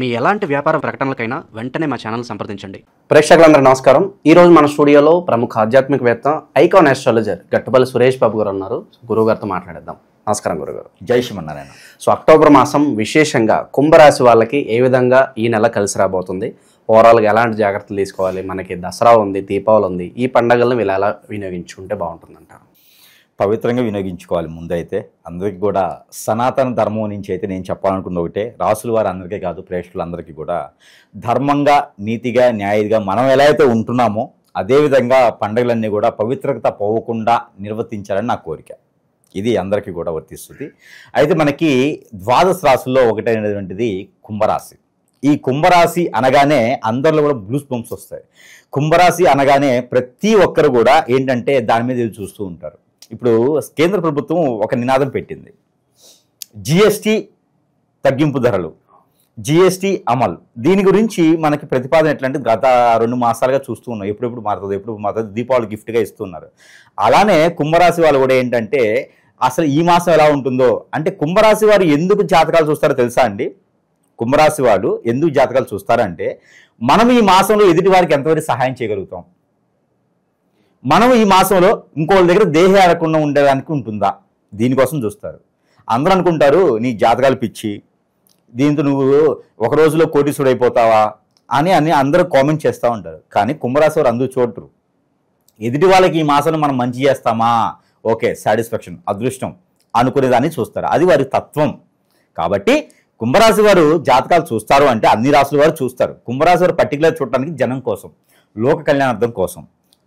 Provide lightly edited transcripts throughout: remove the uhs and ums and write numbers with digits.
మీ ఎలాంటి వ్యాపార ప్రకటనలకైనా వెంటనే మా ఛానల్ సంప్రదించండి. ప్రేక్షకులందరూ నమస్కారం. ఈ రోజు మన స్టూడియోలో ప్రముఖ ఆధ్యాత్మికవేత్త ఐకాన్ ఆస్ట్రాలజర్ గట్టుపల్లి సురేష్ బాబు గారు ఉన్నారు. గురువుగారితో మాట్లాడేద్దాం. నమస్కారం గురుగారు. జై శ్రీమన్నారాయణ. సో అక్టోబర్ మాసం విశేషంగా కుంభరాశి వాళ్ళకి ఏ విధంగా ఈ నెల కలిసి రాబోతుంది, ఓవరాల్గా ఎలాంటి జాగ్రత్తలు తీసుకోవాలి, మనకి దసరా ఉంది, దీపావళి ఉంది, ఈ పండుగలను వీళ్ళు ఎలా వినియోగించుకుంటే బాగుంటుందంటారు? పవిత్రంగా వినియోగించుకోవాలి. ముందైతే అందరికీ కూడా సనాతన ధర్మం నుంచి అయితే నేను చెప్పాలనుకున్న ఒకటే, రాసుల వారు అందరికీ కాదు ప్రేక్షకులందరికీ కూడా ధర్మంగా, నీతిగా, న్యాయంగా మనం ఎలా అయితే ఉంటున్నామో అదేవిధంగా పండుగలన్నీ కూడా పవిత్రత పోవకుండా నిర్వర్తించాలని నా కోరిక. ఇది అందరికీ కూడా వర్తిస్తుంది. అయితే మనకి ద్వాదశ రాశుల్లో ఒకటైనటువంటిది కుంభరాశి. ఈ కుంభరాశి అనగానే అందరిలో కూడా బ్లూస్ బంప్స్ వస్తాయి. కుంభరాశి అనగానే ప్రతి ఒక్కరు కూడా ఏంటంటే దాని మీద చూస్తూ ఉంటారు. ఇప్పుడు కేంద్ర ప్రభుత్వం ఒక నినాదం పెట్టింది, జిఎస్టీ తగ్గింపు ధరలు, జిఎస్టీ అమలు. దీని గురించి మనకి ప్రతిపాదన ఎట్లంటే గత 2 మాసాలుగా చూస్తూ ఉన్నాం. ఎప్పుడు మారుతుంది, దీపావళి గిఫ్ట్గా ఇస్తున్నారు. అలానే కుంభరాశి వాళ్ళు కూడా ఏంటంటే అసలు ఈ మాసం ఎలా ఉంటుందో, అంటే కుంభరాశి వారు ఎందుకు జాతకాలు చూస్తారో తెలుసా అండి? కుంభరాశి వాళ్ళు ఎందుకు జాతకాలు చూస్తారంటే మనం ఈ మాసంలో ఎదుటి వారికి ఎంతవరకు సహాయం చేయగలుగుతాం, మనం ఈ మాసంలో ఇంకోళ్ళ దగ్గర దేహ ఆడకుండా ఉండడానికి ఉంటుందా, దీనికోసం చూస్తారు. అందరూ అనుకుంటారు నీ జాతకాలు పిచ్చి, దీంతో నువ్వు ఒక రోజులో కోటీశ్వరుడు అయిపోతావా అని అందరూ కామెంట్ చేస్తూ ఉంటారు. కానీ కుంభరాశి వారు అందరూ చూడరు. ఎదుటి వాళ్ళకి ఈ మాసంలో మనం మంచి చేస్తామా, ఓకే సాటిస్ఫాక్షన్, అదృష్టం అనుకునేదాన్ని చూస్తారు. అది వారి తత్వం. కాబట్టి కుంభరాశి వారు జాతకాలు చూస్తారు అంటే అన్ని రాశుల వారు చూస్తారు. కుంభరాశి వారు పర్టికులర్ చూడటానికి జనం కోసం, లోక కళ్యాణార్థం కోసం,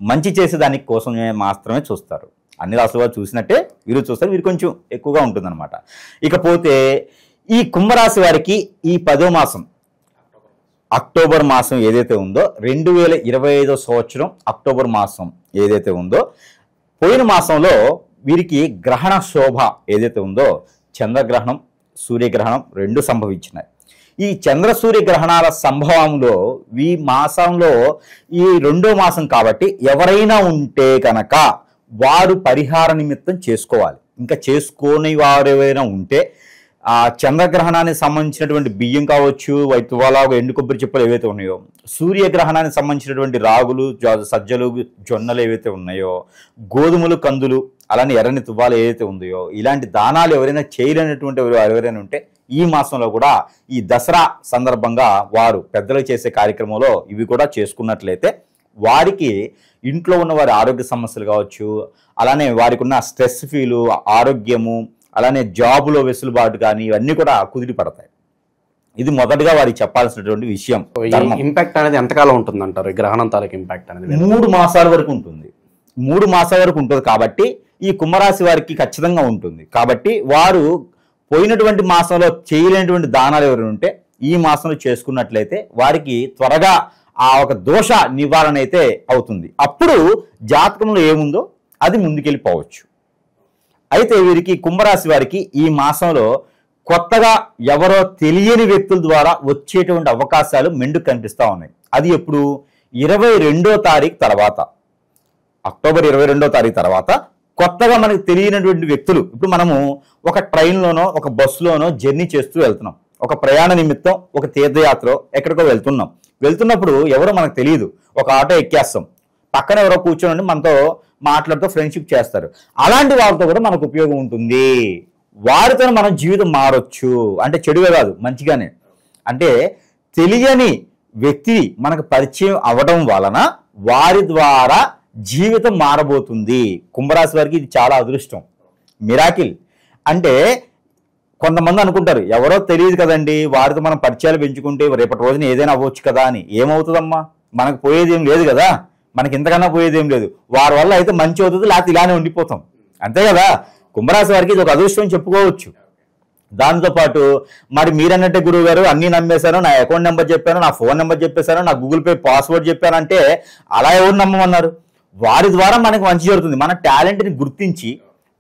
మంచి చేసేదానికి కోసం మాత్రమే చూస్తారు. అన్ని రాశుల వారు చూసినట్టే వీరు చూస్తారు. వీరు కొంచెం ఎక్కువగా ఉంటుందన్నమాట. ఇకపోతే ఈ కుంభరాశి వారికి ఈ 10వ మాసం అక్టోబర్ మాసం ఏదైతే ఉందో 2025 సంవత్సరం అక్టోబర్ మాసం ఏదైతే ఉందో, పోయిన మాసంలో వీరికి గ్రహణ శోభ ఏదైతే ఉందో, చంద్రగ్రహణం, సూర్యగ్రహణం 2 సంభవించినాయి. ఈ చంద్ర సూర్య గ్రహణాల సంభవంలో ఈ మాసంలో ఈ 2వ మాసం కాబట్టి ఎవరైనా ఉంటే కనుక వారు పరిహార నిమిత్తం చేసుకోవాలి. ఇంకా చేసుకోని వారు ఎవరైనా ఉంటే ఆ చంద్రగ్రహణానికి సంబంధించినటువంటి బియ్యం కావచ్చు, వైతువాల, ఎండు కొబ్బరి చిప్పలు ఏవైతే ఉన్నాయో, సూర్యగ్రహణానికి సంబంధించినటువంటి రాగులు, సజ్జలు, జొన్నలు ఏవైతే ఉన్నాయో, గోధుమలు, కందులు, అలానే ఎర్రని తువ్వాలు ఏదైతే ఉందో, ఇలాంటి దానాలు ఎవరైనా చేయలేనటువంటి ఎవరైనా ఉంటే ఈ మాసంలో కూడా ఈ దసరా సందర్భంగా వారు పెద్దలు చేసే కార్యక్రమంలో ఇవి కూడా చేసుకున్నట్లయితే వారికి ఇంట్లో ఉన్న వారి ఆరోగ్య సమస్యలు కావచ్చు, అలానే వారికి ఉన్న స్ట్రెస్ ఫీలు, ఆరోగ్యము, అలానే జాబులో వెసులుబాటు కానీ ఇవన్నీ కూడా కుదిరి పడతాయి. ఇది మొదటగా వారికి చెప్పాల్సినటువంటి విషయం. ఇంపాక్ట్ అనేది ఎంతకాలం ఉంటుంది అంటారు? గ్రహణం తాలూకు ఇంపాక్ట్ అనేది 3 మాసాల వరకు ఉంటుంది. 3 మాసాల వరకు ఉంటుంది కాబట్టి ఈ కుంభరాశి వారికి ఖచ్చితంగా ఉంటుంది. కాబట్టి వారు పోయినటువంటి మాసంలో చేయలేనటువంటి దానాలు ఎవరైనా ఉంటే ఈ మాసంలో చేసుకున్నట్లయితే వారికి త్వరగా ఆ ఒక దోష నివారణ అయితే అవుతుంది. అప్పుడు జాతకంలో ఏముందో అది ముందుకెళ్ళిపోవచ్చు. అయితే వీరికి కుంభరాశి వారికి ఈ మాసంలో కొత్తగా ఎవరో తెలియని వ్యక్తుల ద్వారా వచ్చేటువంటి అవకాశాలు మెండుకు కనిపిస్తూ ఉన్నాయి. అది ఎప్పుడు? 22వ తారీఖు తర్వాత, అక్టోబర్ 22వ తారీఖు తర్వాత కొత్తగా మనకు తెలియనటువంటి వ్యక్తులు. ఇప్పుడు మనము ఒక ట్రైన్లోనో ఒక బస్సులోనో జర్నీ చేస్తూ వెళ్తున్నాం, ఒక ప్రయాణ నిమిత్తం, ఒక తీర్థయాత్ర ఎక్కడికో వెళ్తున్నప్పుడు ఎవరో మనకు తెలియదు, ఒక ఆటో ఎక్కేస్తాం, పక్కన ఎవరో కూర్చొని మనతో మాట్లాడుతూ ఫ్రెండ్షిప్ చేస్తారు. అలాంటి వాళ్ళతో కూడా మనకు ఉపయోగం ఉంటుంది. వారితో మనం జీవితం మారొచ్చు. అంటే చెడుగా కాదు, మంచిగానే. అంటే తెలియని వ్యక్తి మనకు పరిచయం అవ్వడం వలన వారి ద్వారా జీవితం మారబోతుంది. కుంభరాశి వారికి ఇది చాలా అదృష్టం, మిరాకిల్. అంటే కొంతమంది అనుకుంటారు ఎవరో తెలియదు కదండి, వారితో మనం పరిచయాలు పెంచుకుంటే రేపటి రోజున ఏదైనా అవ్వచ్చు కదా అని. ఏమవుతుందమ్మా, మనకు పోయేది ఏం లేదు కదా, మనకి ఇంతకన్నా పోయేది ఏం లేదు. వారి వల్ల అయితే మంచి అవుతుంది, లేకపోతే ఇలానే ఉండిపోతాం, అంతే కదా. కుంభరాశి వారికి ఇది ఒక అదృష్టం చెప్పుకోవచ్చు. దాంతోపాటు మరి మీరన్నట్టే గురువు గారు అన్నీ నమ్మేశాను, నా అకౌంట్ నెంబర్ చెప్పాను, నా ఫోన్ నెంబర్ చెప్పేశాను, నా గూగుల్ పే పాస్వర్డ్ చెప్పానంటే అలా ఎవరు నమ్మమన్నారు? వారి ద్వారా మనకు మంచి జరుగుతుంది. మన టాలెంట్ని గుర్తించి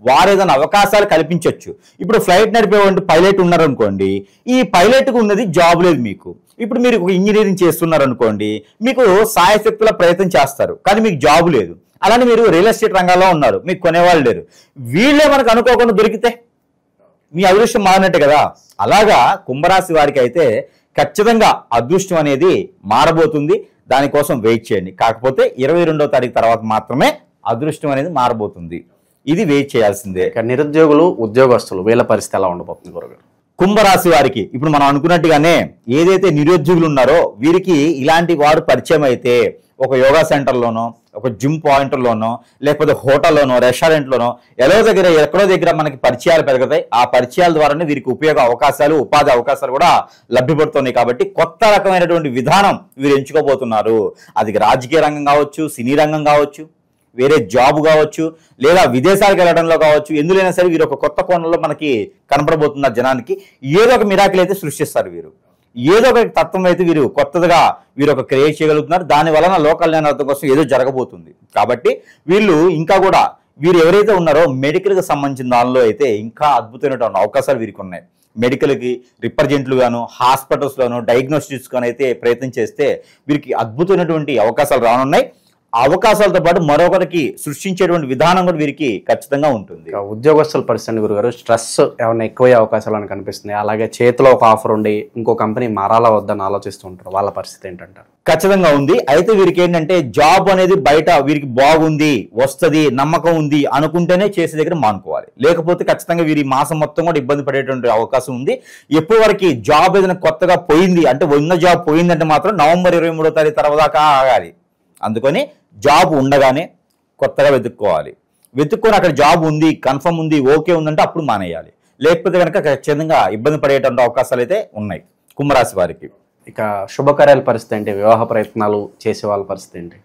వారు ఏదైనా అవకాశాలు కల్పించవచ్చు. ఇప్పుడు ఫ్లైట్ నడిపేవాడి పైలట్ ఉన్నారనుకోండి, ఈ పైలట్కు ఉన్నది జాబ్ లేదు మీకు. ఇప్పుడు మీరు ఇంజనీరింగ్ చేస్తున్నారనుకోండి, మీకు సాయశక్తుల ప్రయత్నం చేస్తారు, కానీ మీకు జాబ్ లేదు. అలానే మీరు రియల్ ఎస్టేట్ రంగంలో ఉన్నారు, మీకు కొనేవాళ్ళు లేరు. వీళ్ళే మనకు అనుకోకుండా దొరికితే మీ అదృష్టం మారినట్టే కదా. అలాగా కుంభరాశి వారికి అయితే ఖచ్చితంగా అదృష్టం అనేది మారబోతుంది. దానికోసం వెయిట్ చేయండి. కాకపోతే 22వ తారీఖు తర్వాత మాత్రమే అదృష్టం అనేది మారబోతుంది. ఇది వెయిట్ చేయాల్సిందే. ఇక నిరుద్యోగులు, ఉద్యోగస్తులు వీళ్ళ పరిస్థితి ఎలా ఉండబోతుంది గురుగారు? కుంభరాశి వారికి ఇప్పుడు మనం అనుకున్నట్టుగానే ఏదైతే నిరుద్యోగులు ఉన్నారో వీరికి ఇలాంటి వారు పరిచయం అయితే ఒక యోగా సెంటర్లోనో, ఒక జిమ్ పాయింట్లోనో, లేకపోతే హోటల్లోనో, రెస్టారెంట్లోనో ఎక్కడో దగ్గర మనకి పరిచయాలు పెరుగుతాయి. ఆ పరిచయాల ద్వారానే వీరికి ఉపయోగ అవకాశాలు, ఉపాధి అవకాశాలు కూడా లభ్యపడుతున్నాయి. కాబట్టి కొత్త రకమైనటువంటి విధానం వీరు ఎంచుకోబోతున్నారు. అది రాజకీయ రంగం కావచ్చు, సినీ రంగం కావచ్చు, వేరే జాబ్ కావచ్చు, లేదా విదేశాలకు వెళ్ళడంలో కావచ్చు, ఎందులైనా సరే వీరు ఒక కొత్త కోణంలో మనకి కనపడబోతున్నారు. జనానికి ఏదో ఒక మిరాకిల్ అయితే సృష్టిస్తారు వీరు. ఏదో ఒక తత్వం అయితే వీరు కొత్తగా వీరు ఒక క్రియేట్ చేయగలుగుతున్నారు. దాని వలన లోకల్ జ్ఞానం కోసం ఏదో జరగబోతుంది. కాబట్టి వీళ్ళు ఇంకా కూడా వీరు ఎవరైతే ఉన్నారో మెడికల్కి సంబంధించిన దానిలో అయితే ఇంకా అద్భుతమైనటువంటి అవకాశాలు వీరికి ఉన్నాయి. మెడికల్కి రిప్రజెంట్లు గాను, హాస్పిటల్స్లోను, డయాగ్నోస్టిక్స్ గాను అయితే ప్రయత్నం చేస్తే వీరికి అద్భుతమైనటువంటి అవకాశాలు రానున్నాయి. అవకాశాలతో పాటు మరొకరికి సృష్టించేటువంటి విధానం కూడా వీరికి ఖచ్చితంగా ఉంటుంది. ఉద్యోగస్తుల పరిస్థితి గురుగారు, స్ట్రెస్ ఏమైనా ఎక్కువయ్యే అవకాశాలు అని కనిపిస్తుంది. అలాగే చేతిలో ఒక ఆఫర్ ఉండి ఇంకో కంపెనీ మారాలా వద్దని ఆలోచిస్తూ ఉంటారు. వాళ్ళ పరిస్థితి ఏంటంటారు? ఖచ్చితంగా ఉంది. అయితే వీరికి ఏంటంటే జాబ్ అనేది బయట వీరికి బాగుంది, వస్తుంది, నమ్మకం ఉంది అనుకుంటేనే చేసే దగ్గర మానుకోవాలి. లేకపోతే ఖచ్చితంగా వీరి మాసం మొత్తం కూడా ఇబ్బంది పడేటువంటి అవకాశం ఉంది. ఎప్పటి వరకు జాబ్ ఏదైనా కొత్తగా పోయింది అంటే, ఉన్న జాబ్ పోయిందంటే మాత్రం నవంబర్ 23వ తారీఖు తర్వాత దాకా ఆగాలి. అందుకని జాబ్ ఉండగానే కొత్తగా వెతుక్కొని అక్కడ జాబ్ ఉంది, కన్ఫర్మ్ ఉంది, ఓకే ఉందంటే అప్పుడు మానేయాలి. లేకపోతే కనుక ఖచ్చితంగా ఇబ్బంది పడేటువంటి అవకాశాలు అయితే ఉన్నాయి కుంభరాశి వారికి. ఇక శుభకార్యాల పరిస్థితి ఏంటి? వివాహ ప్రయత్నాలు చేసే వాళ్ళ పరిస్థితి ఏంటి?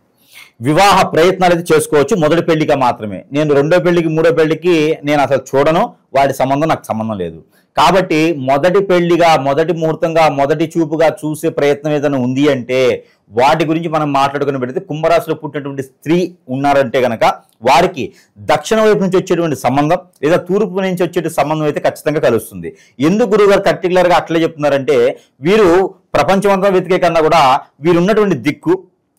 వివాహ ప్రయత్నాలు అయితే చేసుకోవచ్చు, మొదటి పెళ్లిగా మాత్రమే. నేను రెండో పెళ్లికి, మూడో పెళ్లికి నేను అసలు చూడను. వాటి సంబంధం నాకు సంబంధం లేదు. కాబట్టి మొదటి పెళ్లిగా, మొదటి ముహూర్తంగా, మొదటి చూపుగా చూసే ప్రయత్నం ఏదైనా ఉంది అంటే వాటి గురించి మనం మాట్లాడుకుని పెడితే, కుంభరాశిలో పుట్టినటువంటి స్త్రీ ఉన్నారంటే గనక వారికి దక్షిణ వైపు నుంచి వచ్చేటువంటి సంబంధం లేదా తూర్పు నుంచి వచ్చే సంబంధం అయితే ఖచ్చితంగా కలుస్తుంది. ఎందుకు గురువుగారు పర్టికులర్గా అట్లే చెప్తున్నారంటే, వీరు ప్రపంచమంతా వెతికే కన్నా కూడా వీరు ఉన్నటువంటి దిక్కు,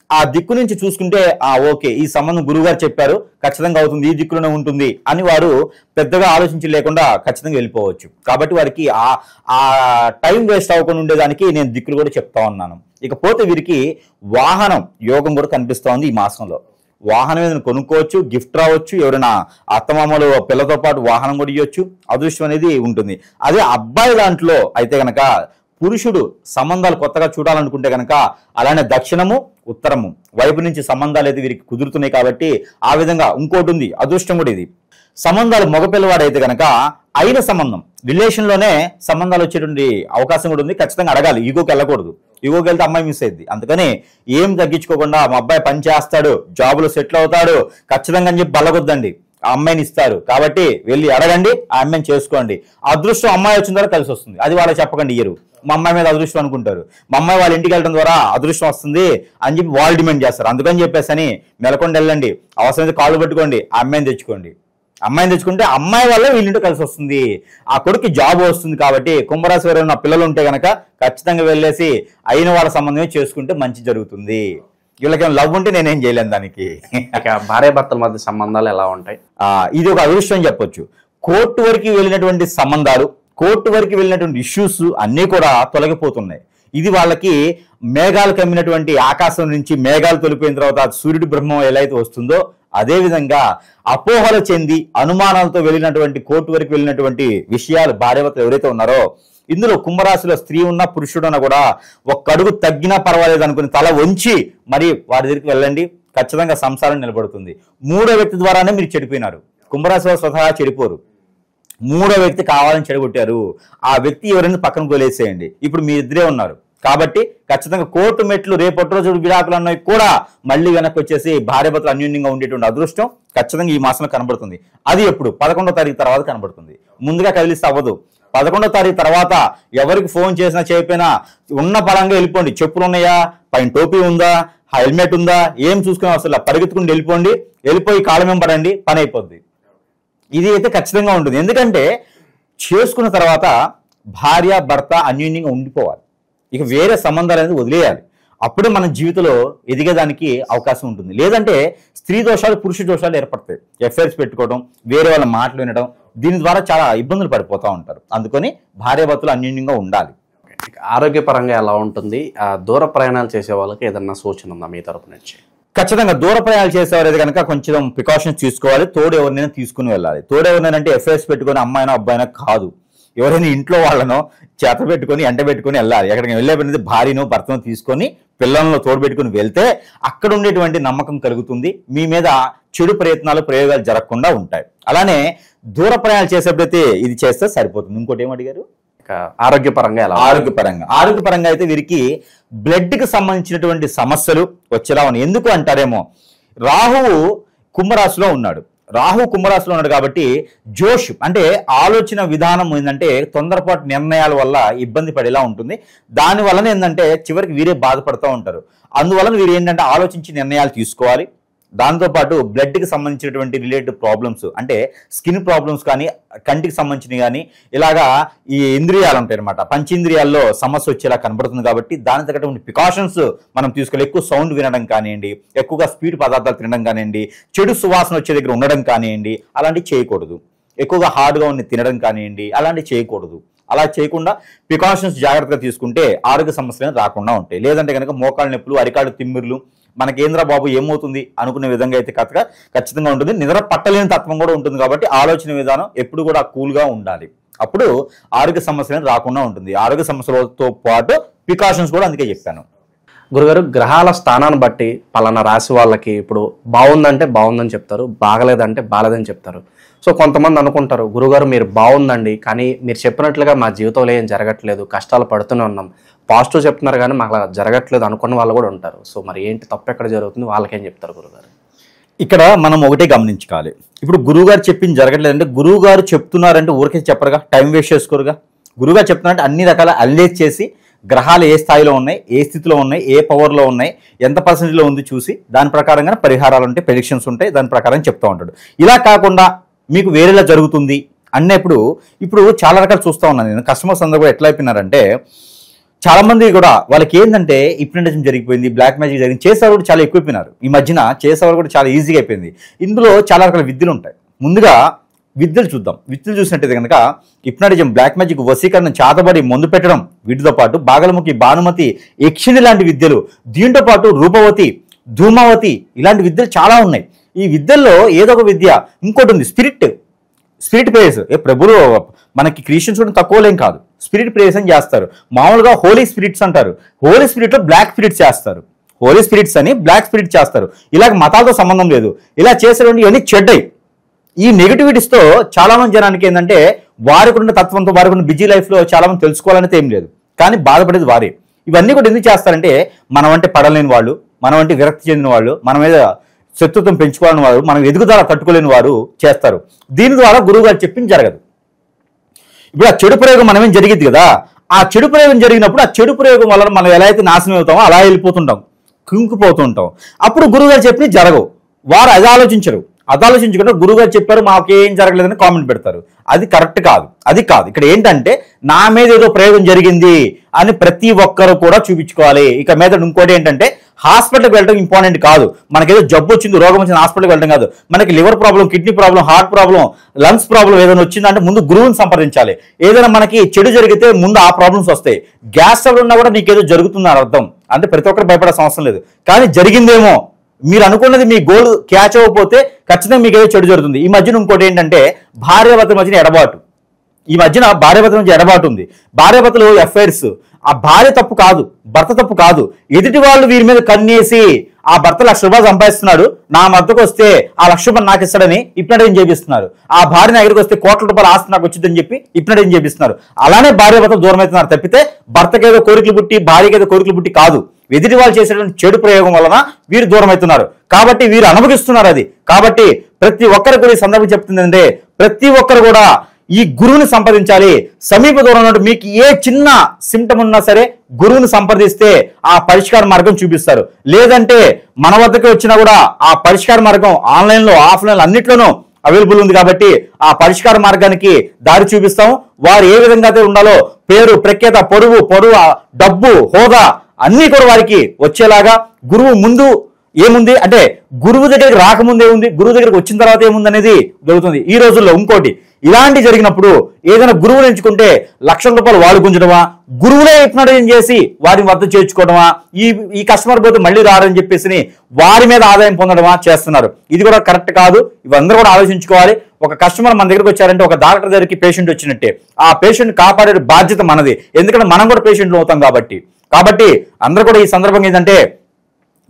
ఆ దిక్కు నుంచి చూసుకుంటే ఓకే ఈ సంబంధం గురువుగారు చెప్పారు ఖచ్చితంగా అవుతుంది, ఈ దిక్కులోనే ఉంటుంది అని వారు పెద్దగా ఆలోచించి లేకుండా ఖచ్చితంగా వెళ్ళిపోవచ్చు. కాబట్టి వారికి ఆ టైం వేస్ట్ అవ్వకుండా ఉండేదానికి నేను దిక్కులు కూడా చెప్తా ఉన్నాను. ఇకపోతే వీరికి వాహనం యోగం కూడా కనిపిస్తూ ఉంది ఈ మాసంలో. వాహనం ఏదైనా కొనుక్కోవచ్చు, గిఫ్ట్ రావచ్చు, ఎవరైనా అత్తమామలు పిల్లతో పాటు వాహనం కూడా ఇవ్వచ్చు, అదృష్టం అనేది ఉంటుంది. అదే అబ్బాయి దాంట్లో అయితే కనుక పురుషుడు సంబంధాలు కొత్తగా చూడాలనుకుంటే కనుక అలానే దక్షిణము, ఉత్తరము వైపు నుంచి సంబంధాలు అయితే వీరికి కుదురుతున్నాయి. కాబట్టి ఆ విధంగా ఇంకోటి ఉంది, అదృష్టం కూడా ఇది. సంబంధాలు మగపిల్లవాడైతే కనుక అయిన సంబంధం రిలేషన్లోనే సంబంధాలు వచ్చేటువంటి అవకాశం కూడా ఉంది. ఖచ్చితంగా అడగాలి, ఈగోకి వెళ్ళకూడదు. ఈగోకి వెళ్తే అమ్మాయి మిస్ అయింది. అందుకని ఏం తగ్గించుకోకుండా మా అబ్బాయి పని చేస్తాడు, జాబులో సెటిల్ అవుతాడు ఖచ్చితంగా అని చెప్పి బల్లగొద్దండి. ఆ అమ్మాయిని ఇస్తారు కాబట్టి వెళ్ళి అడగండి, ఆ అమ్మాయిని చేసుకోండి. అదృష్టం అమ్మాయి వచ్చిన ద్వారా కలిసి వస్తుంది. అది వాళ్ళకి చెప్పకండి, ఇయ్యరు. మా అమ్మాయి మీద అదృష్టం అనుకుంటారు. మా అమ్మాయి వాళ్ళ ఇంటికి వెళ్ళడం ద్వారా అదృష్టం వస్తుంది అని చెప్పి వాళ్ళు డిమాండ్ చేస్తారు. అందుకని చెప్పేసి అని మెలకొండ వెళ్ళండి, అవసరమైతే కాళ్ళు పట్టుకోండి, ఆ అమ్మాయిని తెచ్చుకోండి. అమ్మాయిని తెచ్చుకుంటే అమ్మాయి వల్ల వీళ్ళింటి కలిసి వస్తుంది, ఆ కొడుకు జాబ్ వస్తుంది. కాబట్టి కుంభరాశి వారు ఉన్న పిల్లలు ఉంటే కనుక ఖచ్చితంగా వెళ్ళేసి అయిన వాళ్ళ సంబంధమే చేసుకుంటే మంచి జరుగుతుంది. వీళ్ళకేం లవ్ ఉంటే నేనేం చేయలేను దానికి. ఇక భార్యాభర్తల మధ్య సంబంధాలు ఎలా ఉంటాయి? ఇది ఒక అదృష్టం చెప్పొచ్చు. కోర్టు వరకు వెళ్ళినటువంటి సంబంధాలు, కోర్టు వరకు వెళ్ళినటువంటి ఇష్యూస్ అన్నీ కూడా తొలగిపోతున్నాయి. ఇది వాళ్ళకి మేఘాలు కమ్మినటువంటి ఆకాశం నుంచి మేఘాలు తొలిపోయిన తర్వాత సూర్యుడి బ్రహ్మం ఎలా అయితే వస్తుందో అదేవిధంగా అపోహలు చెంది అనుమానాలతో వెళ్ళినటువంటి కోర్టు వరకు వెళ్ళినటువంటి విషయాలు భార్యాభర్తలు ఎవరైతే ఉన్నారో, ఇందులో కుంభరాశిలో స్త్రీ ఉన్నా పురుషుడున్నా కూడా ఒక్క అడుగు తగ్గినా పర్వాలేదు అనుకుని తల వంచి మరి వారి దగ్గరికి వెళ్ళండి, ఖచ్చితంగా సంసారం నిలబడుతుంది. మూడో వ్యక్తి ద్వారానే మీరు చెడిపోయినారు. కుంభరాశిలో స్వతహా చెడిపోరు, మూడో వ్యక్తి కావాలని చెడగొట్టారు. ఆ వ్యక్తి ఎవరైనా పక్కన కొలేసేయండి. ఇప్పుడు మీ ఇద్దరే ఉన్నారు కాబట్టి ఖచ్చితంగా కోర్టు మెట్లు రేపటి రోజు విడాకులు అన్నవి కూడా మళ్ళీ వెనక్కి వచ్చేసి భార్యాభర్తలు అన్యోన్యంగా ఉండేటువంటి అదృష్టం ఖచ్చితంగా ఈ మాసంలో కనబడుతుంది. అది ఎప్పుడు 11వ తారీఖు తర్వాత కనబడుతుంది. ముందుగా కదిలిస్తే అవ్వదు. 11వ తారీఖు తర్వాత ఎవరికి ఫోన్ చేసినా చేయకపోయినా ఉన్న పరంగా వెళ్ళిపోండి. చెప్పులు ఉన్నాయా, పైన టోపీ ఉందా, హెల్మెట్ ఉందా, ఏం చూసుకునే అసలు పరిగెత్తుకుని వెళ్ళిపోండి, వెళ్ళిపోయి కాళ్ళ వెంబడండి, పని అయిపోద్ది. ఇది అయితే ఖచ్చితంగా ఉంటుంది. ఎందుకంటే చేసుకున్న తర్వాత భార్య భర్త అన్యోన్యంగా ఉండిపోవాలి. ఇక వేరే సంబంధాలు అనేది వదిలేయాలి. అప్పుడే మన జీవితంలో ఎదిగేదానికి అవకాశం ఉంటుంది. లేదంటే స్త్రీ దోషాలు, పురుష దోషాలు ఏర్పడతాయి. ఎఫ్ఐఆర్స్ పెట్టుకోవడం, వేరే వాళ్ళ మాటలు వినడం, దీని ద్వారా చాలా ఇబ్బందులు పడిపోతూ ఉంటారు. అందుకని భార్యాభర్తలు అన్యోన్యంగా ఉండాలి. ఆరోగ్యపరంగా ఎలా ఉంటుంది? దూర ప్రయాణాలు చేసే వాళ్ళకి ఏదన్నా సూచన ఉందా మీ తరపు నుంచి? ఖచ్చితంగా దూర ప్రయాణాలు చేసేవారైతే కనుక కొంచెం ప్రికాషన్స్ తీసుకోవాలి. తోడు ఎవరినైనా తీసుకుని వెళ్ళాలి. తోడు ఎవరినైనా అంటే ఎఫ్ఐఎస్ పెట్టుకొని అమ్మాయినో అబ్బాయినో కాదు, ఎవరైనా ఇంట్లో వాళ్ళనో చేత పెట్టుకొని ఎంట పెట్టుకొని వెళ్ళాలి. ఎక్కడికి వెళ్ళే పని భార్యను భర్తను తీసుకొని పిల్లలను తోడు పెట్టుకుని వెళ్తే అక్కడ ఉండేటువంటి నమ్మకం కలుగుతుంది. మీ మీద చెడు ప్రయోగాలు జరగకుండా ఉంటాయి. అలానే దూర ప్రయాణాలు చేసేప్పుడైతే ఇది చేస్తే సరిపోతుంది. ఇంకోటి ఏమడిగారు? ఆరోగ్యపరంగా ఎలా? ఆరోగ్యపరంగా అయితే వీరికి బ్లడ్ కి సంబంధించినటువంటి సమస్యలు వచ్చేలా ఉన్నాయి. ఎందుకు అంటారేమో, రాహువు కుంభరాశిలో ఉన్నాడు. కాబట్టి జోష్ అంటే ఆలోచన విధానం ఏంటంటే తొందరపాటు నిర్ణయాల వల్ల ఇబ్బంది పడేలా ఉంటుంది. దాని వలన ఏంటంటే చివరికి వీరే బాధపడుతూ ఉంటారు. అందువలన వీరు ఏంటంటే ఆలోచించి నిర్ణయాలు తీసుకోవాలి. దాంతోపాటు బ్లడ్కి సంబంధించినటువంటి రిలేటెడ్ ప్రాబ్లమ్స్ అంటే స్కిన్ ప్రాబ్లమ్స్ కానీ, కంటికి సంబంధించినవి కానీ, ఇలాగా ఈ ఇంద్రియాలు ఉంటాయి అనమాట, పంచేంద్రియాల్లో సమస్య వచ్చేలా కనబడుతుంది. కాబట్టి దాని తగ్గటువంటి ప్రికాషన్స్ మనం తీసుకోవాలి. ఎక్కువ సౌండ్ వినడం కానివ్వండి, ఎక్కువగా స్వీట్ పదార్థాలు తినడం కానివ్వండి, చెడు సువాసన వచ్చే దగ్గర ఉండడం కానివ్వండి, అలాంటివి చేయకూడదు. ఎక్కువగా హార్డ్గా ఉన్న తినడం కానివ్వండి, అలాంటివి చేయకూడదు. అలా చేయకుండా ప్రికాషన్స్ జాగ్రత్తగా తీసుకుంటే ఆరోగ్య సమస్యలు రాకుండా ఉంటాయి. లేదంటే కనుక మోకాళ్ళ నొప్పులు, అరికాళ్ళు తిమ్మిర్లు, మనకేంద్ర బాబు ఏమవుతుంది అనుకునే విధంగా అయితే ఖచ్చితంగా ఉంటుంది. నిద్ర పట్టలేని తత్వం కూడా ఉంటుంది. కాబట్టి ఆలోచన విధానం ఎప్పుడు కూడా కూల్గా ఉండాలి. అప్పుడు ఆరోగ్య సమస్యలు రాకుండా ఉంటుంది. ఆరోగ్య సమస్యలతో పాటు ప్రికాషన్స్ కూడా అందుకే చెప్పాను. గురుగారు, గ్రహాల స్థానాన్ని బట్టి పలానా రాశి వాళ్ళకి ఇప్పుడు బాగుందంటే బాగుందని చెప్తారు, బాగలేదంటే బాగలేదని చెప్తారు. సో కొంతమంది అనుకుంటారు, గురుగారు మీరు బాగుందండి, కానీ మీరు చెప్పినట్లుగా మా జీవితంలో ఏం జరగట్లేదు, కష్టాలు పడుతూనే ఉన్నాం, పాజిటివ్ చెప్తున్నారు కానీ మాకు అలా జరగట్లేదు అనుకున్న వాళ్ళు కూడా ఉంటారు. సో మరి ఏంటి తప్పు ఎక్కడ జరుగుతుంది, వాళ్ళకేం చెప్తారు గురుగారు? ఇక్కడ మనం ఒకటే గమనించుకోవాలి. ఇప్పుడు గురువుగారు చెప్పింది జరగట్లేదంటే గురువుగారు చెప్తున్నారంటే ఊరికే చెప్పరుగా, టైం వేస్ట్ చేసుకోరుగా. గురువుగారు చెప్తున్నారంటే అన్ని రకాల అనలైజ్ చేసి గ్రహాలు ఏ స్థాయిలో ఉన్నాయి, ఏ స్థితిలో ఉన్నాయి, ఏ పవర్లో ఉన్నాయి, ఎంత పర్సెంటేజ్లో ఉంది చూసి దాని ప్రకారంగా పరిహారాలు ఉంటాయి, ప్రెడిక్షన్స్ ఉంటాయి, దాని ప్రకారం చెప్తూ ఉంటాడు. ఇలా కాకుండా మీకు వేరేలా జరుగుతుంది అన్నప్పుడు ఇప్పుడు చాలా రకాలు చూస్తూ ఉన్నాను నేను. కస్టమర్స్ అందరూ కూడా ఎట్లా అయిపోయినారంటే, చాలా మంది కూడా వాళ్ళకి ఏంటంటే హిప్నటిజం జరిగిపోయింది, బ్లాక్ మ్యాజిక్ జరిగింది, చేసేవారు కూడా చాలా ఎక్కువైపోయినారు. ఈ మధ్యన చేసేవారు కూడా చాలా ఈజీగా అయిపోయింది. ఇందులో చాలా రకాల విద్యలు ఉంటాయి. ముందుగా విద్యలు చూద్దాం. విద్యలు చూసినట్టయితే కనుక హిప్నటిజం, బ్లాక్ మ్యాజిక్, వశీకరణ, చాతబడి, మందు పెట్టడం, వీటితో పాటు బాగలముఖి, భానుమతి, యక్షిణి లాంటి విద్యలు, దీంతో పాటు రూపవతి, ధూమావతి, ఇలాంటి విద్యలు చాలా ఉన్నాయి. ఈ విద్యల్లో ఏదో ఒక విద్య ఇంకోటి ఉంది, స్పిరిట్ ప్రేయర్స్. ప్రభులు మనకి క్రిస్టియన్స్ కూడా తక్కువలేం కాదు, స్పిరిట్ ప్రేయర్స్ అని చేస్తారు. మామూలుగా హోలీ స్పిరిట్స్ అంటారు, హోలీ స్పిరిట్లో బ్లాక్ స్పిరిట్స్ చేస్తారు, హోలీ స్పిరిట్స్ అని బ్లాక్ స్పిరిట్ చేస్తారు. ఇలాగ మతాలతో సంబంధం లేదు. ఇలా చేసేటువంటి ఇవన్నీ చెడ్డయి. ఈ నెగిటివిటీస్తో చాలా మంది జనానికి ఏంటంటే వారికి ఉన్న తత్వంతో, వారికి ఉన్న బిజీ లైఫ్లో చాలా మంది తెలుసుకోవాలనేది ఏం లేదు, కానీ బాధపడేది వారే. ఇవన్నీ కూడా ఎందుకు చేస్తారంటే మనం అంటే పడలేని వాళ్ళు, మనం అంటే విరక్తి చెందిన వాళ్ళు, మన మీద శత్రుత్వం పెంచుకోవాలని వారు, మనం ఎదుగుదల తట్టుకోలేని వారు చేస్తారు. దీని ద్వారా గురువు గారు చెప్పింది జరగదు. ఇప్పుడు ఆ చెడు ప్రయోగం మనమేం జరిగింది కదా, ఆ చెడు ప్రయోగం జరిగినప్పుడు ఆ చెడు ప్రయోగం వల్ల మనం ఎలా అయితే నాశనం అవుతామో అలా వెళ్ళిపోతుంటాం, కుంగిపోతుంటాం. అప్పుడు గురువు గారు చెప్పినవి జరగవు. వారు అది ఆలోచించకుండా గురువు గారు చెప్పారు మాకేం జరగలేదని కామెంట్ పెడతారు. అది కరెక్ట్ కాదు, అది కాదు. ఇక్కడ ఏంటంటే నా మీద ఏదో ప్రయోగం జరిగింది అని ప్రతి ఒక్కరు కూడా చూపించుకోవాలి. ఇక మీద ఇంకోటి ఏంటంటే హాస్పిటల్కి వెళ్ళడం ఇంపార్టెంట్ కాదు. మనకేదో జబ్బు వచ్చింది, రోగం వచ్చింది, హాస్పిటల్కి వెళ్ళడం కాదు. మనకి liver problem, kidney problem, heart problem, lungs problem ఏదైనా వచ్చిందంటే ముందు గురువుని సంప్రదించాలి. ఏదైనా మనకి చెడు జరిగితే ముందు ఆ ప్రాబ్లమ్స్ వస్తాయి. గ్యాస్ ట్రబుల్ ఉన్నా కూడా నీకేదో జరుగుతుందని అర్థం. అంటే ప్రతి ఒక్కరు భయపడాల్సిన అవసరం లేదు, కానీ జరిగిందేమో, మీరు అనుకున్నది మీ గోల్ క్యాచ్ అవ్వకపోతే ఖచ్చితంగా మీకు ఏదో చెడు జరుగుతుంది. ఈ మధ్యన ఇంకోటి ఏంటంటే భార్యాభర్తల మధ్యన ఎడబాటు. ఈ మధ్యన భార్యాభర్తల మధ్య ఎడబాటు ఉంది. భార్యాభర్తలు అఫైర్స్, ఆ భార్య తప్పు కాదు, భర్త తప్పు కాదు. ఎదుటి వాళ్ళు వీరి మీద కన్నేసి ఆ భర్త ₹1,00,000 సంపాదిస్తున్నాడు, నా మద్దకు వస్తే ఆ ₹1,00,000 నాకు ఇస్తాడని హిప్నటైజం చేపిస్తున్నారు. ఆ భార్య నా దగ్గరికి వస్తే ₹1,00,00,000 ఆస్తి నాకు వచ్చిందని చెప్పి హిప్నటైజం చేపిస్తున్నారు. అలానే భార్య భర్త దూరం అవుతున్నారు తప్పితే భర్తకేదో కోరికలు పుట్టి భార్యకేదో కోరికలు పుట్టి కాదు. ఎదుటి వాళ్ళు చేసేటువంటి చెడు ప్రయోగం వలన వీరు దూరం అవుతున్నారు. కాబట్టి వీరు అనుభవిస్తున్నారు అది. కాబట్టి ప్రతి ఒక్కరు కూడా ఈ సందర్భం చెప్తుందంటే ప్రతి ఒక్కరు కూడా ఈ గురువుని సంప్రదించాలి. సమీప దూరంలో మీకు ఏ చిన్న సిమ్టమ్ ఉన్నా సరే గురువుని సంప్రదిస్తే ఆ పరిష్కార మార్గం చూపిస్తారు. లేదంటే మన వద్దకు వచ్చినా కూడా ఆ పరిష్కార మార్గం ఆన్లైన్లో, ఆఫ్లైన్లో అన్నిట్లోనూ అవైలబుల్ ఉంది. కాబట్టి ఆ పరిష్కార మార్గానికి దారి చూపిస్తాం. వారు ఏ విధంగా అయితే ఉండాలో పేరు, ప్రఖ్యాత, పొరుగు, డబ్బు, హోదా అన్నీ కూడా వారికి వచ్చేలాగా గురువు ముందు ఏముంది అంటే గురువు దగ్గరికి రాకముందు ఏముంది, గురువు దగ్గరికి వచ్చిన తర్వాత ఏముంది అనేది దొరుకుతుంది. ఈ రోజుల్లో ఇంకోటి ఇలాంటి జరిగినప్పుడు ఏదైనా గురువుని ఎంచుకుంటే లక్షల రూపాయలు వాడు గుంజడమా, గురువులే హిప్నటైజేషన్ చేసి వారిని వద్ద చేర్చుకోవడమా, ఈ కస్టమర్ పోతే మళ్ళీ రారని చెప్పేసి వారి మీద ఆదాయం పొందడమా చేస్తున్నారు. ఇది కూడా కరెక్ట్ కాదు. ఇవందరూ కూడా ఆలోచించుకోవాలి. ఒక కస్టమర్ మన దగ్గరికి వచ్చారంటే ఒక డాక్టర్ దగ్గరికి పేషెంట్ వచ్చినట్టే, ఆ పేషెంట్ కాపాడే బాధ్యత మనది. ఎందుకంటే మనం కూడా పేషెంట్లు అవుతాం కాబట్టి అందరూ కూడా ఈ సందర్భంగా ఏంటంటే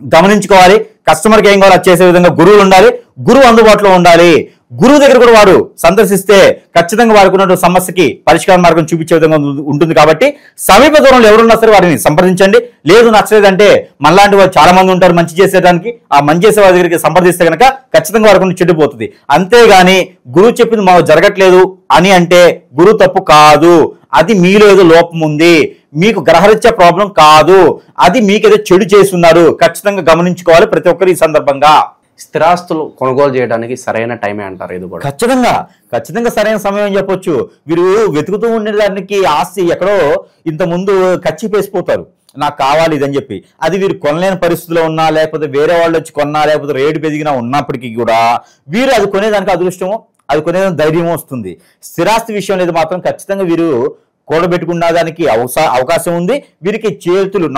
గమనించుకోవాలి. కస్టమర్కి ఏం కావాలో చేసే విధంగా గురువులు ఉండాలి, గురువు అందుబాటులో ఉండాలి. గురువు దగ్గర కూడా వాడు సందర్శిస్తే ఖచ్చితంగా వారికి ఉన్నటువంటి సమస్యకి పరిష్కార మార్గం చూపించే విధంగా ఉంటుంది. కాబట్టి సమీప దూరంలో ఎవరున్నా సరే వారిని సంప్రదించండి. లేదు నచ్చలేదంటే మనలాంటి వారు చాలా మంది ఉంటారు మంచి చేసేదానికి. ఆ మంచి చేసే వారి దగ్గరికి సంప్రదిస్తే కనుక ఖచ్చితంగా వారికి చెడిపోతుంది. అంతేగాని గురువు చెప్పింది మాకు జరగట్లేదు అని అంటే గురువు తప్పు కాదు. అది మీలో ఏదో లోపం ఉంది, మీకు గ్రహరీత్యా ప్రాబ్లం కాదు, అది మీకేదో చెడు చేస్తున్నారు. ఖచ్చితంగా గమనించుకోవాలి ప్రతి ఒక్కరు ఈ సందర్భంగా. స్థిరాస్తులు కొనుగోలు చేయడానికి సరైన టైమే అంటారు ఇది కూడా? ఖచ్చితంగా సరైన సమయం అని చెప్పొచ్చు. వీరు వెతుకుతూ ఉండేదానికి ఆస్తి ఎక్కడో ఇంత ముందు ఖర్చు పేసిపోతారు, నాకు కావాలి ఇదని చెప్పి. అది వీరు కొనలేని పరిస్థితిలో ఉన్నా, లేకపోతే వేరే వాళ్ళు వచ్చి కొన్నా, లేకపోతే రేటు పెరిగినా ఉన్నప్పటికీ కూడా వీరు అది కొనేదానికి అదృష్టము, అది కొనేదానికి ధైర్యం వస్తుంది. స్థిరాస్తి విషయం అనేది మాత్రం ఖచ్చితంగా వీరు కూడబెట్టుకున్న దానికి అవకాశం ఉంది. వీరికి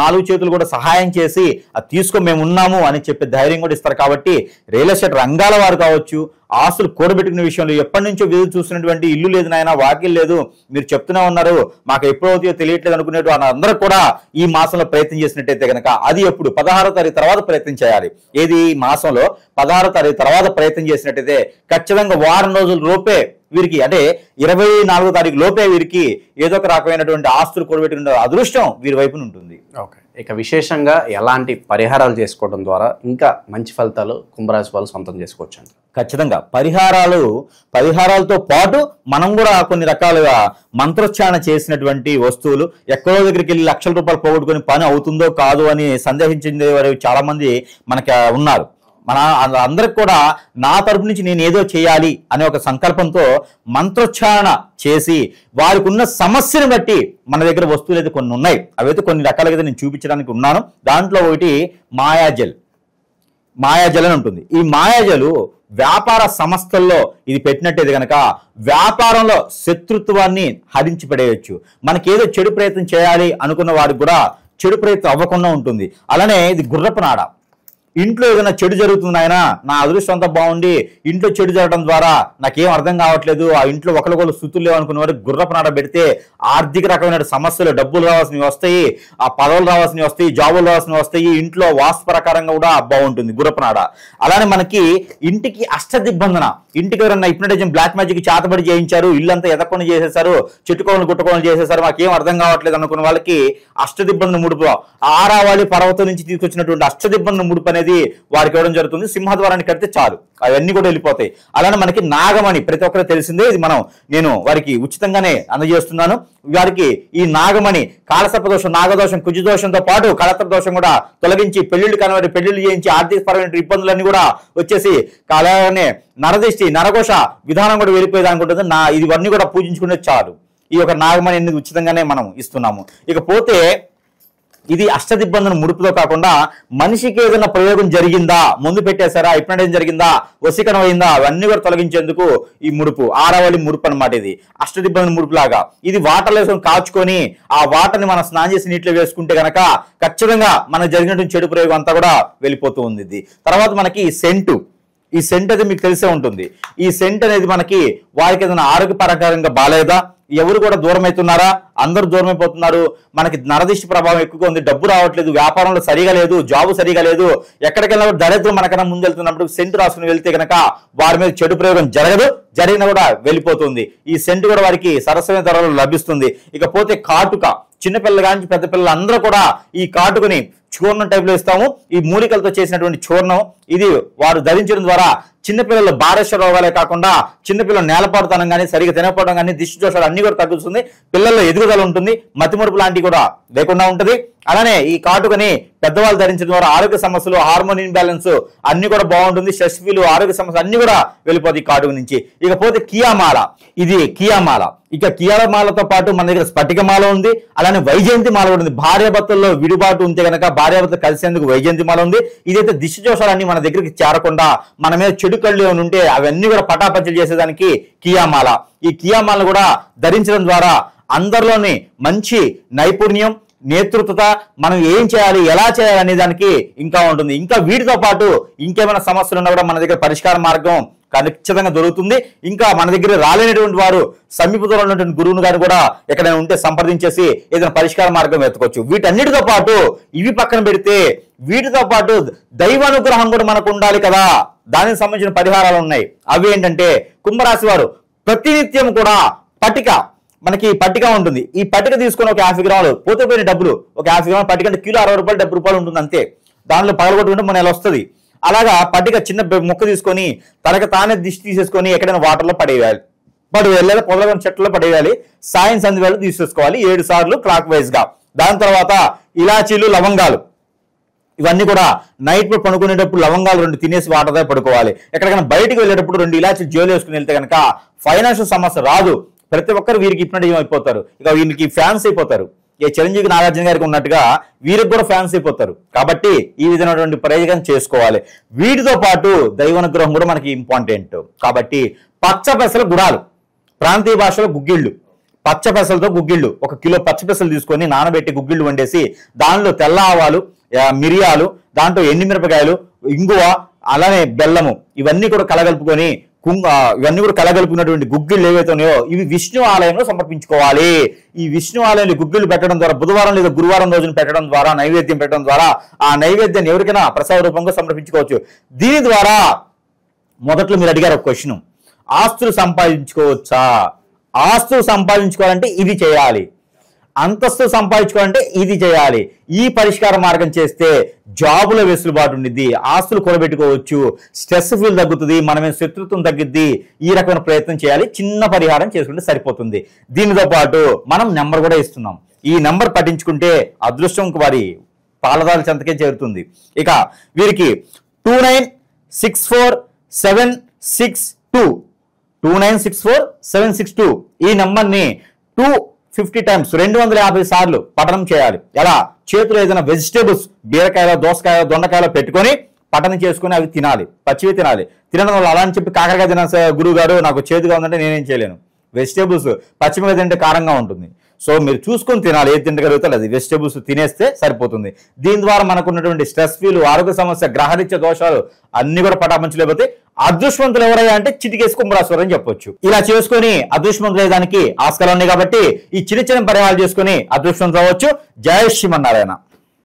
నాలుగు చేతులు కూడా సహాయం చేసి అది తీసుకొని మేము ఉన్నాము అని చెప్పే ధైర్యం కూడా ఇస్తారు. కాబట్టి రియల్ ఎస్టేట్ రంగాల వారు కావచ్చు, ఆస్తులు కూడబెట్టుకునే విషయంలో ఎప్పటి నుంచో ఎదురు చూస్తున్నటువంటి ఇల్లు లేదు నాయన, వాకిల్ లేదు, మీరు చెప్తూనే ఉన్నారు మాకు ఎప్పుడు అవుతాయో తెలియట్లేదు అనుకునేట్టు అందరూ కూడా ఈ మాసంలో ప్రయత్నం చేసినట్టయితే కనుక అది ఎప్పుడు 16వ తారీఖు తర్వాత ప్రయత్నం చేయాలి. ఏది మాసంలో 16వ తారీఖు తర్వాత ప్రయత్నం చేసినట్టయితే ఖచ్చితంగా వారం రోజుల లోపే వీరికి, అంటే 24వ తారీఖు లోపే వీరికి ఏదో ఒక రకమైనటువంటి ఆస్తులు కూడబెట్టుకునే అదృష్టం వీరి వైపున ఉంటుంది. ఓకే, ఇక విశేషంగా ఎలాంటి పరిహారాలు చేసుకోవడం ద్వారా ఇంకా మంచి ఫలితాలు కుంభరాశి వాళ్ళు సొంతం చేసుకోవచ్చు? ఖచ్చితంగా పరిహారాలతో పాటు మనం కూడా కొన్ని రకాలుగా మంత్రోచ్చారణ చేసినటువంటి వస్తువులు, ఎక్కడో దగ్గరికి వెళ్ళి లక్షల రూపాయలు పోగొట్టుకుని పని అవుతుందో కాదు అని సందేహించే వారు చాలా మంది మనకి ఉన్నారు. మన అందరికి కూడా నా తరపు నుంచి నేను ఏదో చేయాలి అనే ఒక సంకల్పంతో మంత్రోచ్చారణ చేసి వారికి ఉన్న సమస్యను బట్టి మన దగ్గర వస్తువులు అయితే కొన్ని ఉన్నాయి, అవైతే కొన్ని రకాలుగా నేను చూపించడానికి ఉన్నాను. దాంట్లో ఒకటి మాయాజల్ అని ఉంటుంది. ఈ మాయాజలు వ్యాపార సంస్థల్లో ఇది పెట్టినట్టయితే కనుక వ్యాపారంలో శత్రుత్వాన్ని హరించి పడేయచ్చు. మనకేదో చెడు ప్రయత్నం చేయాలి అనుకున్న వారికి కూడా చెడు ప్రయత్నం అవ్వకుండా ఉంటుంది. అలానే ఇది గుర్రపు నాడ. ఇంట్లో ఏదైనా చెడు జరుగుతుంది ఆయన, నా అదృష్టం అంతా బాగుండి ఇంట్లో చెడు జరగడం ద్వారా నాకేం అర్థం కావట్లేదు, ఆ ఇంట్లో ఒకరికొకరు స్థుతులు లేవు అనుకున్న వారికి గుర్రపు నాడ పెడితే ఆర్థిక రకమైన సమస్యలు, డబ్బులు రావాల్సినవి వస్తాయి, ఆ పదవులు రావాల్సినవి వస్తాయి, జాబులు రావాల్సినవి వస్తాయి, ఇంట్లో వాస్తు ప్రకారంగా కూడా బాగుంటుంది గుర్రపు నాడ. అలానే మనకి ఇంటికి అష్టదిగ్బంధన, ఇంటికి ఎవరన్నా హిప్నటైజేషన్ బ్లాక్ మ్యాజిక్ చేతబడి చేయించారు, ఇల్లంతా ఎదకొని చేసేసారు, చెట్టుకోవలు గుట్టకోవలు చేసేసారు, మాకేం అర్థం కావట్లేదు అనుకున్న వాళ్ళకి అష్టదిగ్బంధన ముడుపు, ఆరావళి పర్వతం నుంచి తీసుకొచ్చినటువంటి అష్టదిగ్బంధన ముడుపు అనేది వారికి ఇవ్వడం జరుగుతుంది. సింహద్వారాన్ని కడితే చాలు అవన్నీ కూడా వెళ్ళిపోతాయి. అలానే మనకి నాగమణి ప్రతి ఒక్కరు తెలిసిందే, ఇది నేను వారికి ఉచితంగానే అందజేస్తున్నాను. వారికి ఈ నాగమణి కాలసర్పదోషం, నాగదోషం, కుజదోషంతో పాటు కళత్ర దోషం కూడా తొలగించి పెళ్లిళ్ళు చేయించి ఆర్థిక పరమైన ఇబ్బందులన్నీ కూడా వచ్చేసి అలానే నరదిష్టి, నరఘోష విధానం కూడా వెళ్ళిపోయేదానికి ఉంటుంది. ఇవన్నీ కూడా పూజించుకునే చాలు. ఈ యొక్క నాగమణి అనేది ఉచితంగానే మనం ఇస్తున్నాము. ఇకపోతే ఇది అష్టదిబ్బంధన ముడుపుతో కాకుండా మనిషికి ఏదైనా ప్రయోగం జరిగిందా, ముందు పెట్టేశారా, హిప్నటైజేషన్ జరిగిందా, వశీకరణం అయిందా, అవన్నీ కూడా తొలగించేందుకు ఈ ముడుపు ఆరావళి ముడుపు అనమాట. ఇది అష్టదిబ్బంధన ముడుపు లాగా. ఇది వాటర్లో వేసుకొని కాచుకొని ఆ వాటర్ని మనం స్నానం చేసి నీటిలో వేసుకుంటే కనుక ఖచ్చితంగా మనకు జరిగినటువంటి చెడు ప్రయోగం అంతా కూడా వెళ్ళిపోతూ ఉంది. ఇది తర్వాత మనకి ఈ సెంట్ అయితే మీకు తెలిసే ఉంటుంది. ఈ సెంట్ అనేది మనకి వారికి ఏదైనా ఆరోగ్యపరంగా బాగాలేదా, ఎవరు కూడా దూరం అవుతున్నారా, అందరూ దూరం అయిపోతున్నారు, మనకి నరదిష్టి ప్రభావం ఎక్కువగా ఉంది, డబ్బు రావట్లేదు, వ్యాపారంలో సరిగా లేదు, జాబు సరిగా లేదు, ఎక్కడికి వెళ్ళినా దరిద్రం మనకన్నా ముందు వెళ్తున్నప్పుడు సెంటు రాసుకుని వెళ్తే కనుక వారి మీద చెడు ప్రయోగం జరిగినా కూడా వెళ్ళిపోతుంది. ఈ సెంటు కూడా వారికి సరసమైన ధరలో లభిస్తుంది. ఇకపోతే కాటుక, చిన్నపిల్లల కానీ పెద్ద పిల్లలు అందరూ కూడా ఈ కాటుకని చూర్ణం టైప్ లో ఇస్తాము. ఈ మూలికలతో చేసినటువంటి చూర్ణం ఇది వారు ధరించడం ద్వారా చిన్నపిల్లలు భారస్య రోగాలే కాకుండా చిన్నపిల్లలు నేలపాడుతనం కానీ, సరిగా తినకపోవడం కానీ, దిష్టి దోషాలు అన్ని కూడా తగ్గుతుంది. పిల్లల్లో ఎదుగుదల ఉంటుంది, మతిమరుపు లాంటివి కూడా లేకుండా ఉంటుంది. అలానే ఈ కాటుకని పెద్దవాళ్ళు ధరించడం ద్వారా ఆరోగ్య సమస్యలు, హార్మోన్ ఇంబ్యాలెన్స్ అన్ని కూడా బాగుంటుంది. స్ట్రెస్ ఫీల్, ఆరోగ్య సమస్యలు అన్ని కూడా వెళ్ళిపోతాయి ఈ కాటుక నుంచి. ఇకపోతే కియామాల, ఇది కియామాల. ఇక కియామాలతో పాటు మన దగ్గర స్ఫటికమాల ఉంది, అలానే వైజయంతి మాల కూడా ఉంది. భార్యాభర్తల్లో విడిబాటు ఉంటే కనుక భార్యాభర్తలు కలిసేందుకు వైజయంతిమాల ఉంది. ఇదైతే దిష్టి దోషాలన్నీ మన దగ్గరికి చేరకుండా మన మీద చెడు కళ్ళు ఏమైనా ఉంటే అవన్నీ కూడా పటాపంచలు చేసేదానికి కియామాల. ఈ కియామాలను కూడా ధరించడం ద్వారా అందరిలోని మంచి నైపుణ్యం, నేతృత్వత, మనం ఏం చేయాలి, ఎలా చేయాలి అనే దానికి ఇంకా ఉంటుంది. ఇంకా వీటితో పాటు ఇంకేమైనా సమస్యలు ఉన్నా కూడా మన దగ్గర పరిష్కార మార్గం ఖచ్చితంగా దొరుకుతుంది. ఇంకా మన దగ్గర రాలేనటువంటి వారు సమీపంలో ఉన్నటువంటి గురువుని గారు కూడా ఎక్కడైనా ఉంటే సంప్రదించేసి ఏదైనా పరిష్కార మార్గం వెతకొచ్చు. వీటన్నిటితో పాటు ఇవి పక్కన పెడితే వీటితో పాటు దైవానుగ్రహం కూడా మనకు ఉండాలి కదా, దానికి సంబంధించిన పరిహారాలు ఉన్నాయి. అవి ఏంటంటే కుంభరాశి వారు ప్రతినిత్యం కూడా మనకి పట్టిక ఉంటుంది. ఈ పట్టిక తీసుకొని ఒక 50 గ్రాములు పోతే డబ్బులు, ఒక 50 గ్రాముల పట్టిక అంటే కిలో 60 రూపాయలు 70 రూపాయలు ఉంటుంది అంతే. దానిలో పగలగొట్టుకుంటే మన నెల వస్తుంది. అలాగా పట్టిక చిన్న ముక్క తీసుకొని తనకు తానే దిష్టి తీసేసుకొని ఎక్కడైనా వాటర్లో పడేయాలి లేదా పొదలగొని చెట్లలో పడేయాలి. సాయం సంధి వేళ తీసేసుకోవాలి 7 సార్లు క్లాక్ వైజ్ గా. దాని తర్వాత ఇలాచీలు, లవంగాలు ఇవన్నీ కూడా నైట్ పడుకునేటప్పుడు లవంగాలు 2 తినేసి వాటర్తో పడుకోవాలి. ఎక్కడికైనా బయటకు వెళ్ళేటప్పుడు 2 ఇలాచీలు జోలు వేసుకుని వెళ్తే కనుక ఫైనాన్షియల్ సమస్య రాదు. ప్రతి ఒక్కరు వీరికి ఇప్పటి అయిపోతారు, ఇక వీరికి ఫ్యాన్స్ అయిపోతారు. ఏ చిరంజీవి నాగార్జున గారికి ఉన్నట్టుగా వీరికి కూడా ఫ్యాన్స్ అయిపోతారు. కాబట్టి ఈ విధమైనటువంటి ప్రయోజనం చేసుకోవాలి. వీటితో పాటు దైవానుగ్రహం కూడా మనకి ఇంపార్టెంట్. కాబట్టి పచ్చ పెసల గుడాలు, ప్రాంతీయ భాషలో గుగ్గిళ్ళు, పచ్చ పెసలతో గుగ్గిళ్ళు, 1 కిలో పచ్చ పెసలు తీసుకొని నానబెట్టి గుగ్గిళ్ళు వండేసి దానిలో తెల్ల ఆవాలు, మిరియాలు, దాంట్లో ఎండుమిరపకాయలు, ఇంగువ, అలానే బెల్లము ఇవన్నీ కూడా కలగలుపుకొని ఇవన్నీ కూడా కలగలుపుకున్నటువంటి గుగ్గిళ్ళు ఏవైతే ఉన్నాయో ఇవి విష్ణు ఆలయంలో సమర్పించుకోవాలి. ఈ విష్ణు ఆలయంలో గుగ్గిళ్ళు పెట్టడం ద్వారా బుధవారం లేదా గురువారం రోజున పెట్టడం ద్వారా నైవేద్యం పెట్టడం ద్వారా ఆ నైవేద్యాన్ని ఎవరికైనా ప్రసాద రూపంగా సమర్పించుకోవచ్చు. దీని ద్వారా మొదట్లో మీరు అడిగారు ఒక క్వశ్చన్, ఆస్తులు సంపాదించుకోవచ్చా? ఆస్తులు సంపాదించుకోవాలంటే ఇది చేయాలి, అంతస్తు సంపాదించుకోవాలంటే ఇది చేయాలి. ఈ పరిష్కార మార్గం చేస్తే జాబుల వెసులుబాటు ఉండిద్ది, ఆస్తులు కూడబెట్టుకోవచ్చు, స్ట్రెస్ ఫీల్ తగ్గుతుంది, మనమే శత్రుత్వం తగ్గిద్ది. ఈ రకమైన ప్రయత్నం చేయాలి. చిన్న పరిహారం చేసుకుంటే సరిపోతుంది. దీనితో పాటు మనం నెంబర్ కూడా ఇస్తున్నాం. ఈ నెంబర్ పఠించుకుంటే అదృష్టం వారి పాలదాల చెంతకే చేరుతుంది. ఇక వీరికి 2964762 ఈ నెంబర్ని 250 టైమ్స్ 250 సార్లు పఠనం చేయాలి. ఎలా? చేతులు ఏదైనా వెజిటేబుల్స్ బీరకాయలో, దోసకాయలో, దొండకాయలో పెట్టుకొని పఠనం చేసుకుని అవి తినాలి, పచ్చివి తినాలి. తినడం వల్ల అలా అని చెప్పి కాకరకాయ తిన గురువు గారు నాకు చేదుగా ఉందంటే నేనేం చేయలేను. వెజిటేబుల్స్ పచ్చిమిగా తింటే కారంగా ఉంటుంది. సో మీరు చూసుకొని తినాలి, ఏది తినగలుగుతారు అది వెజిటేబుల్స్ తినేస్తే సరిపోతుంది. దీని ద్వారా మనకున్నటువంటి స్ట్రెస్ ఫీల్, ఆరోగ్య సమస్య, గ్రహరీత్య దోషాలు అన్ని కూడా పటాపంచలేకపోతే అదృష్టవంతులు ఎవరయ్యా అంటే చిటికేసి కుంభరాశి అని చెప్పొచ్చు. ఇలా చేసుకుని అదృష్టవంతులు అయ్యేదానికి ఆస్కారం ఉంది. కాబట్టి ఈ చిన్న చిన్న పరిహారాలు చేసుకుని అదృష్టవంతులు అవ్వచ్చు. జై శ్రీమన్నారాయణ.